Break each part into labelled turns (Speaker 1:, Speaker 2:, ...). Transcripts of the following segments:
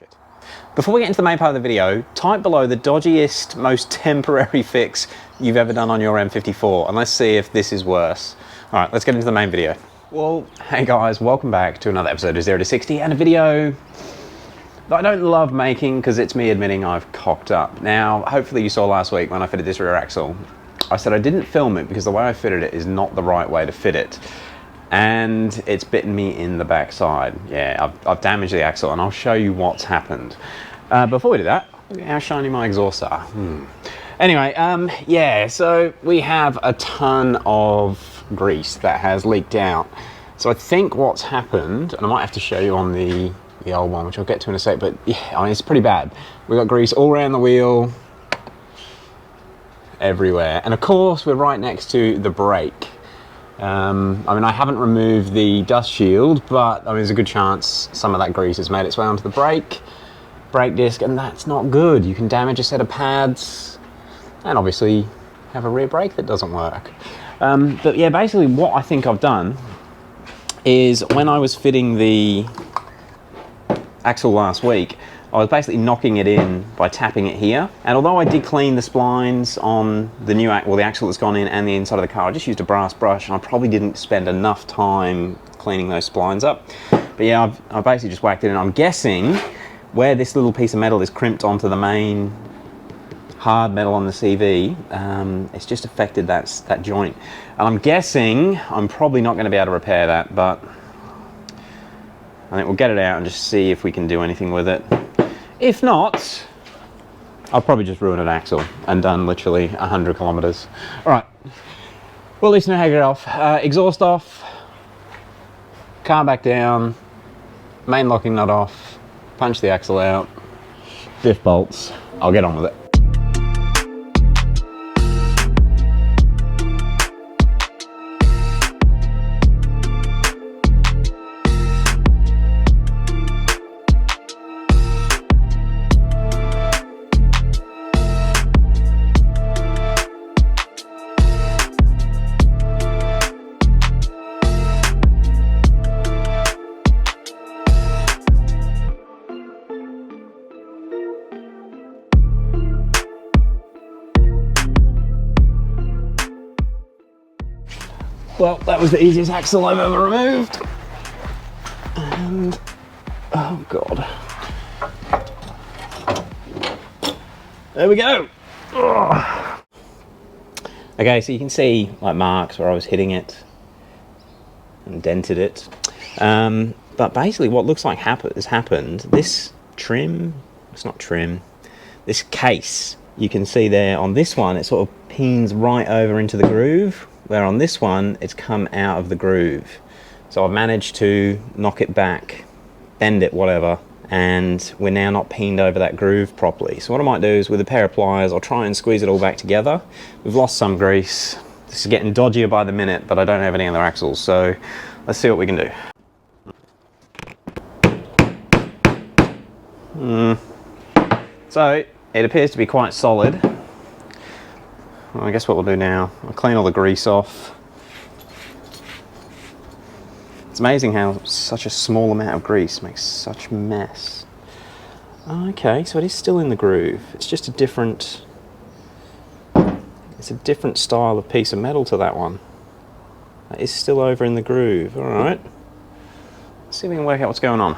Speaker 1: Shit. Before we get into the main part of the video, type below the dodgiest, most temporary fix you've ever done on your M54, and let's see if this is worse. All right, let's get into the main video. Well, hey guys, welcome back to another episode of 0 to 60 and a video that I don't love making because it's me admitting I've cocked up. Now, hopefully you saw last week when I fitted this rear axle, I said I didn't film it because the way I fitted it is not the right way to fit it. And it's bitten me in the backside. Yeah, I've damaged the axle and I'll show you what's happened. Before we do that, look at how shiny my exhausts are. Anyway, yeah, so we have a ton of grease that has leaked out. So I think what's happened, and I might have to show you on the old one, which I'll get to in a sec, but yeah, I mean, it's pretty bad. We've got grease all around the wheel, everywhere. And of course, we're right next to the brake. I mean, I haven't removed the dust shield, but I mean, there's a good chance some of that grease has made its way onto the brake disc, and that's not good. You can damage a set of pads and obviously have a rear brake that doesn't work. But yeah, basically what I think I've done is when I was fitting the axle last week, I was basically knocking it in by tapping it here. And although I did clean the splines on the new axle, well, the axle that's gone in and the inside of the car, I just used a brass brush and I probably didn't spend enough time cleaning those splines up. But yeah, I've basically just whacked it in. I'm guessing where this little piece of metal is crimped onto the main hard metal on the CV, it's just affected that joint. And I'm guessing I'm probably not going to be able to repair that, but I think we'll get it out and just see if we can do anything with it. If not, I'll probably just ruin an axle and done literally 100 kilometers. All right, well, at least know how to get it off. Exhaust off, car back down, main locking nut off, punch the axle out, diff bolts. I'll get on with it. Well, that was the easiest axle I've ever removed. And, oh God. There we go. Ugh. Okay, so you can see like marks where I was hitting it and dented it. But basically what looks like has happened, this trim, it's not trim, this case, you can see there on this one, it sort of pins right over into the groove, where on this one, it's come out of the groove. So I've managed to knock it back, bend it, whatever, and we're now not pinned over that groove properly. So what I might do is with a pair of pliers, I'll try and squeeze it all back together. We've lost some grease. This is getting dodgier by the minute, but I don't have any other axles, so let's see what we can do. So it appears to be quite solid. Well, I guess what we'll do now, I'll clean all the grease off. It's amazing how such a small amount of grease makes such a mess. Okay, so it is still in the groove. It's just a different, it's a different style of piece of metal to that one. That is still over in the groove, all right. Let's see if we can work out what's going on.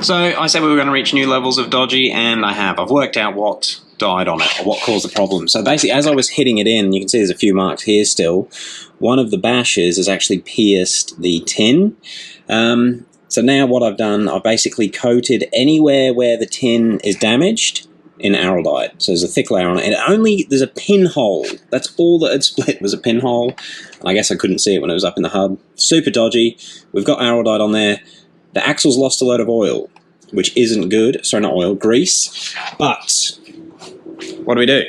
Speaker 1: So I said we were going to reach new levels of dodgy, and I have. I've worked out what died on it, or what caused the problem. So basically, as I was hitting it in, you can see there's a few marks here still. One of the bashes has actually pierced the tin. So now what I've done, I've basically coated anywhere where the tin is damaged in araldite. So there's a thick layer on it, and there's a pinhole. That's all that had split, was a pinhole. And I guess I couldn't see it when it was up in the hub. Super dodgy. We've got araldite on there. The axle's lost a load of oil, which isn't good. Sorry, not oil, grease. But what do?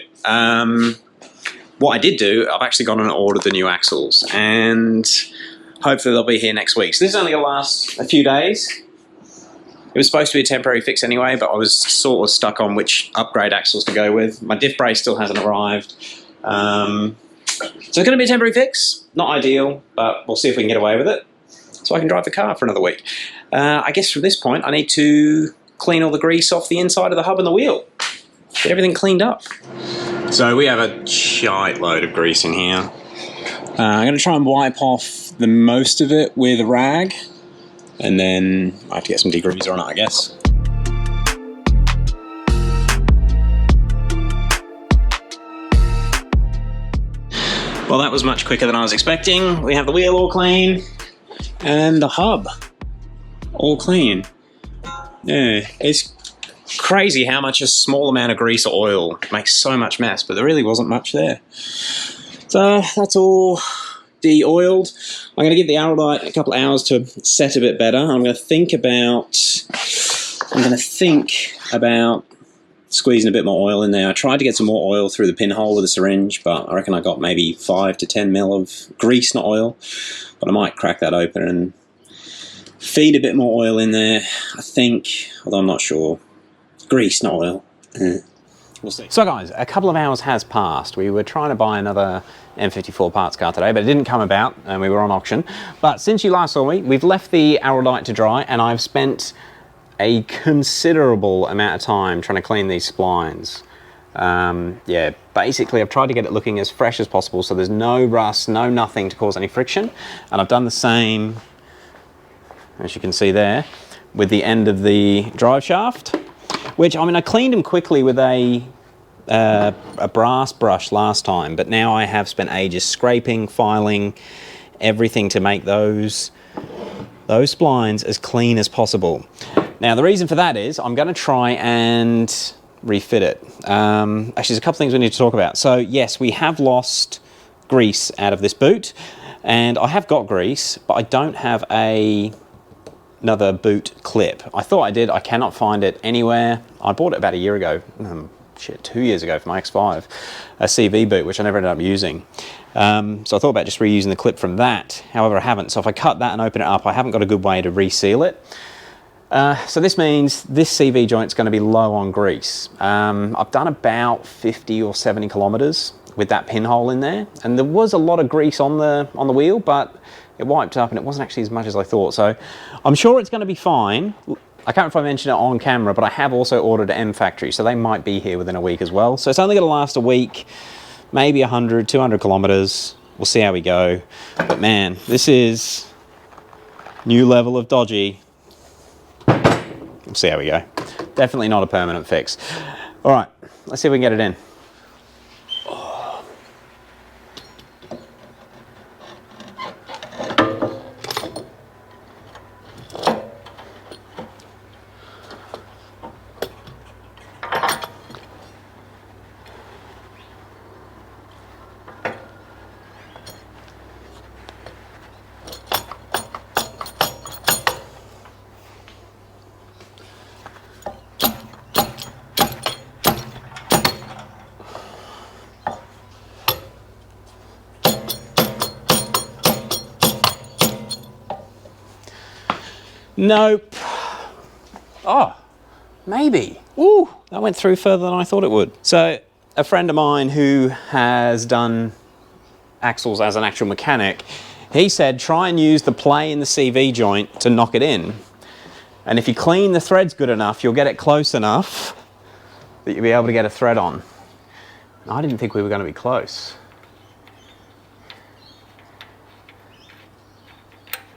Speaker 1: What I did do, I've actually gone and ordered the new axles, and hopefully they'll be here next week. So this is only going to last a few days. It was supposed to be a temporary fix anyway, but I was sort of stuck on which upgrade axles to go with. My diff brake still hasn't arrived. So it's going to be a temporary fix. Not ideal, but we'll see if we can get away with it, so I can drive the car for another week. I guess from this point I need to
Speaker 2: clean all the grease off the inside of the hub and the wheel. Get everything cleaned up. So we have a shite load of grease in here. I'm going to try and wipe off the most of it with a rag, and then I have to get some degreaser on it, I guess. Well, that was much quicker than I was expecting. We have the wheel all clean, and the hub all clean. Yeah, it's crazy how much a small amount of grease or oil makes so much mess, but there really wasn't much there. So that's all de-oiled. I'm going to give the Araldite a couple of hours to set a bit better. I'm going to think about squeezing a bit more oil in there. I tried to get some more oil through the pinhole with a syringe, but I reckon I got maybe 5 to 10 mil of grease, not oil. But I might crack that open and feed a bit more oil in there, I think, although I'm not sure. Grease, not oil. We'll see. So guys, a couple of hours has passed. We were trying to buy another N54 parts car today, but it didn't come about, and we were on auction. But since you last saw me, we've left the Araldite to dry, and I've spent a considerable amount of time trying to clean these splines. Yeah, basically I've tried to get it looking as fresh as possible, so there's no rust, no nothing to cause any friction. And I've done the same, as you can see there, with the end of the drive shaft. Which, I mean, I cleaned them quickly with a brass brush last time, but now I have spent ages scraping, filing, everything to make those splines as clean as possible. Now, the reason for that is I'm going to try and refit it. Actually, there's a couple things we need to talk about. So, yes, we have lost grease out of this boot, and I have got grease, but I don't have another boot clip. I thought I did. I cannot find it anywhere. I bought it about a year ago. 2 years ago for my X5, a CV boot, which I never ended up using. So I thought about just reusing the clip from that. However, I haven't. So if I cut that and open it up, I haven't got a good way to reseal it. So this means this CV joint's going to be low on grease. I've done about 50 or 70 kilometers with that pinhole in there, and there was a lot of grease on the wheel, but it wiped up and it wasn't actually as much as I thought. So I'm sure it's going to be fine. I can't remember if I mentioned it on camera, but I have also ordered an M factory, so they might be here within a week as well. So it's only going to last a week, maybe 100, 200 kilometers. We'll see how we go. But man, this is new level of dodgy. We'll see how we go. Definitely not a permanent fix. All right, let's see if we can get it in. Nope. Oh, maybe. Ooh, that went through further than I thought it would. So a friend of mine who has done axles as an actual mechanic, he said try and use the play in the CV joint to knock it in. And if you clean the threads good enough, you'll get it close enough that you'll be able to get a thread on. I didn't think we were going to be close.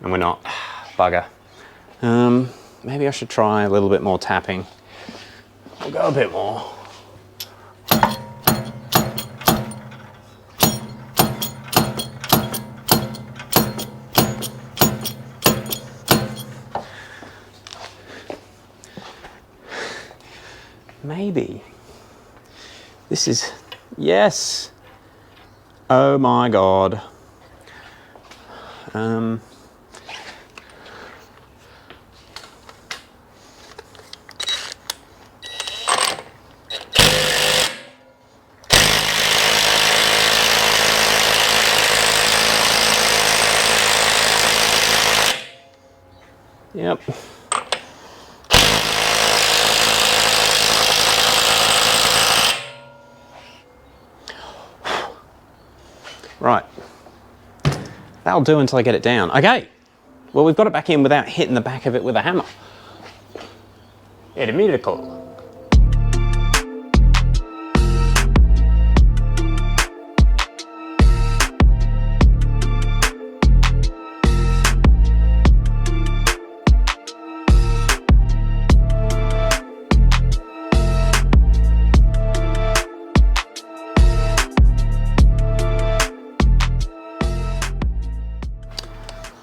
Speaker 2: And we're not. Bugger. Maybe I should try a little bit more tapping. We'll go a bit more. Maybe. This is, yes. Oh my God. Yep. Right. That'll do until I get it down. Okay. Well, we've got it back in without hitting the back of it with a hammer.
Speaker 1: E92.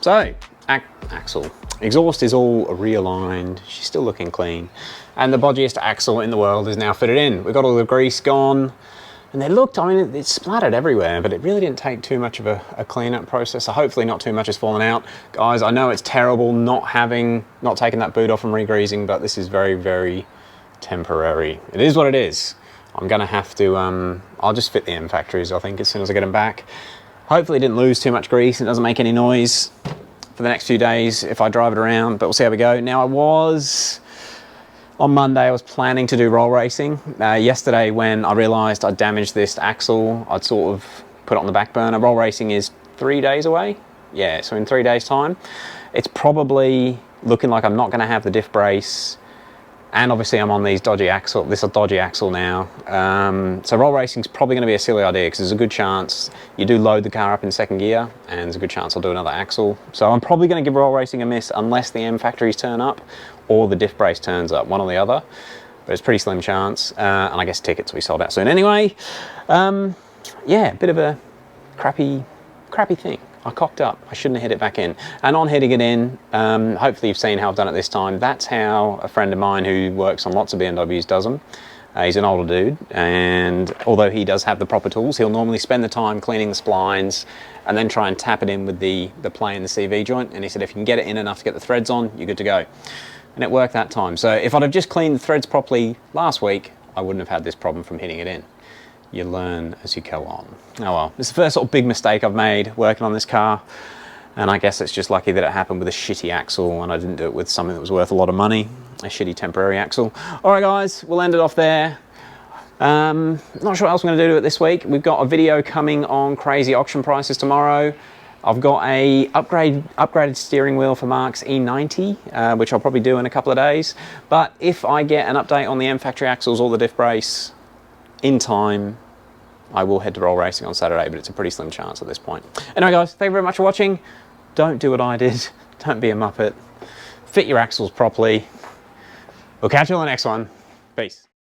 Speaker 1: So, axle. Exhaust is all realigned, she's still looking clean. And the bodgiest axle in the world is now fitted in. We've got all the grease gone, and they looked, I mean, it splattered everywhere, but it really didn't take too much of a cleanup process, so hopefully not too much has fallen out. Guys, I know it's terrible not taking that boot off and re-greasing, but this is very, very temporary. It is what it is. I'm gonna have to, I'll just fit the Enquiries, I think, as soon as I get them back. Hopefully it didn't lose too much grease and it doesn't make any noise for the next few days if I drive it around, but we'll see how we go. Now on Monday I was planning to do roll racing. Yesterday when I realised I damaged this axle, I'd sort of put it on the back burner. Roll racing is 3 days away. Yeah, so in 3 days time. It's probably looking like I'm not going to have the diff brace, and obviously I'm on these dodgy axle. This is a dodgy axle now. So roll racing is probably going to be a silly idea because there's a good chance you do load the car up in second gear, and there's a good chance I'll do another axle. So I'm probably going to give roll racing a miss unless the Enquiries turn up or the diff brace turns up, one or the other. But it's a pretty slim chance, and I guess tickets will be sold out soon anyway. Yeah, bit of a crappy thing. I cocked up. I shouldn't have hit it back in. And on hitting it in, hopefully you've seen how I've done it this time. That's how a friend of mine who works on lots of BMWs does them. He's an older dude, and although he does have the proper tools, he'll normally spend the time cleaning the splines and then try and tap it in with the play in the CV joint. And he said if you can get it in enough to get the threads on, you're good to go. And it worked that time. So if I'd have just cleaned the threads properly last week, I wouldn't have had this problem from hitting it in. You learn as you go on. Oh well, it's the first sort of big mistake I've made working on this car, and I guess it's just lucky that it happened with a shitty axle and I didn't do it with something that was worth a lot of money, a shitty temporary axle. Alright guys, we'll end it off there. Not sure what else we're going to do to it this week. We've got a video coming on crazy auction prices tomorrow. I've got a upgraded steering wheel for Mark's E90, which I'll probably do in a couple of days. But if I get an update on the M factory axles or the diff brace in time, I will head to roll racing on Saturday, but it's a pretty slim chance at this point. Anyway guys, thank you very much for watching. Don't do what I did. Don't be a muppet. Fit your axles properly. We'll catch you on the next one. Peace.